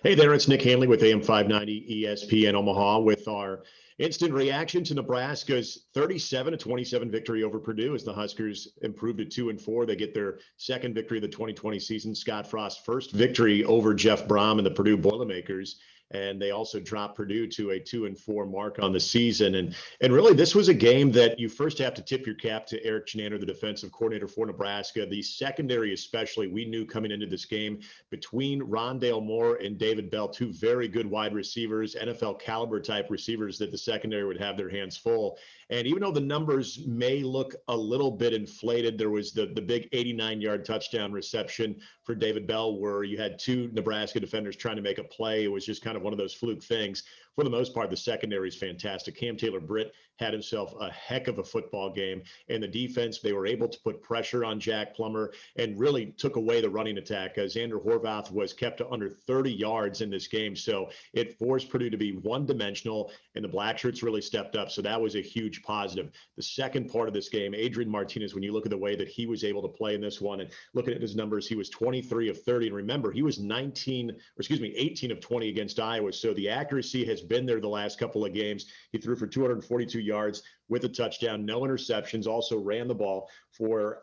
Hey there, it's Nick Hanley with AM 590 ESPN Omaha with our instant reaction to Nebraska's 37-27 victory over Purdue as the Huskers improved to 2-4. They get their second victory of the 2020 season. Scott Frost's first victory over Jeff Brom and the Purdue Boilermakers. And they also dropped Purdue to a 2-4 mark on the season. And really, this was a game that you first have to tip your cap to Eric Chinander, the defensive coordinator for Nebraska. The secondary, especially, we knew coming into this game between Rondale Moore and David Bell, two very good wide receivers, NFL caliber type receivers, that the secondary would have their hands full. And even though the numbers may look a little bit inflated, there was the big 89-yard touchdown reception for David Bell where you had two Nebraska defenders trying to make a play. It was just kind of one of those fluke things. For the most part, the secondary is fantastic. Cam Taylor-Britt had himself a heck of a football game. And the defense, they were able to put pressure on Jack Plummer and really took away the running attack. Xander Horvath was kept to under 30 yards in this game. So it forced Purdue to be one-dimensional, and the Blackshirts really stepped up. So that was a huge positive. The second part of this game, Adrian Martinez, when you look at the way that he was able to play in this one and looking at his numbers, he was 23 of 30. And remember, he was 18 of 20 against Iowa. So the accuracy has been there the last couple of games. He threw for 242 yards with a touchdown, no interceptions, also ran the ball for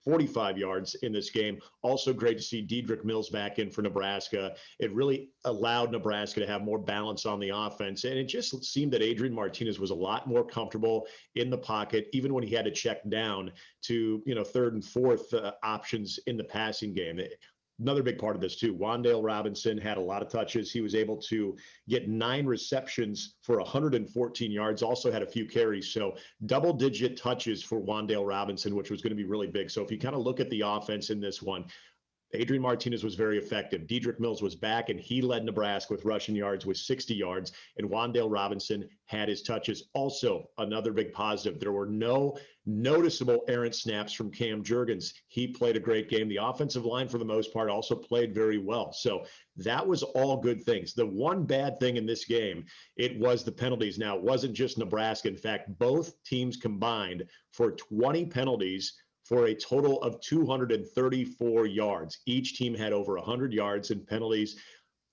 45 yards in this game. Also great to see Dedrick Mills back in for Nebraska. It really allowed Nebraska to have more balance on the offense. And it just seemed that Adrian Martinez was a lot more comfortable in the pocket, even when he had to check down to, third and fourth options in the passing game. Another big part of this, too, Wan'Dale Robinson had a lot of touches. He was able to get 9 receptions for 114 yards, also had a few carries. So double-digit touches for Wan'Dale Robinson, which was going to be really big. So if you kind of look at the offense in this one, Adrian Martinez was very effective. Dedrick Mills was back, and he led Nebraska with rushing yards with 60 yards. And Wan'Dale Robinson had his touches. Also, another big positive. There were no noticeable errant snaps from Cam Jurgens. He played a great game. The offensive line, for the most part, also played very well. So that was all good things. The one bad thing in this game, it was the penalties. Now, it wasn't just Nebraska. In fact, both teams combined for 20 penalties for a total of 234 yards. Each team had over 100 yards in penalties.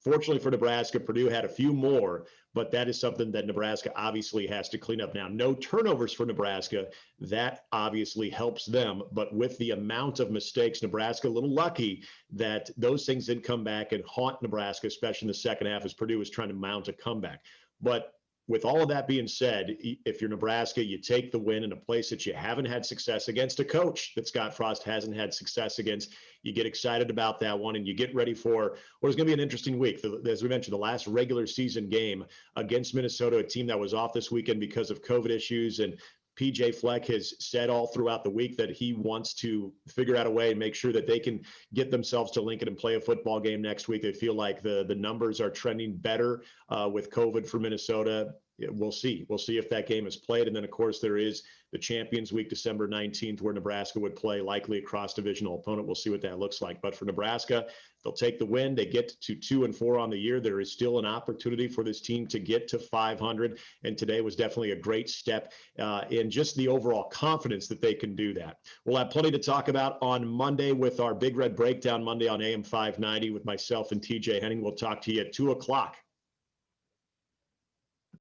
Fortunately for Nebraska, Purdue had a few more, but that is something that Nebraska obviously has to clean up now. No turnovers for Nebraska. That obviously helps them, but with the amount of mistakes, Nebraska a little lucky that those things didn't come back and haunt Nebraska, especially in the second half as Purdue was trying to mount a comeback. But with all of that being said, if you're Nebraska, you take the win in a place that you haven't had success against, a coach that Scott Frost hasn't had success against. You get excited about that one, and you get ready for what is going to be an interesting week. As we mentioned, the last regular season game against Minnesota, a team that was off this weekend because of COVID issues. And PJ Fleck has said all throughout the week that he wants to figure out a way and make sure that they can get themselves to Lincoln and play a football game next week. They feel like the numbers are trending better with COVID for Minnesota. We'll see. We'll see if that game is played. And then, of course, there is the Champions Week, December 19th, where Nebraska would play likely a cross-divisional opponent. We'll see what that looks like. But for Nebraska, they'll take the win. They get to 2-4 on the year. There is still an opportunity for this team to get to 500. And today was definitely a great step in just the overall confidence that they can do that. We'll have plenty to talk about on Monday with our Big Red Breakdown Monday on AM 590 with myself and TJ Henning. We'll talk to you at 2 o'clock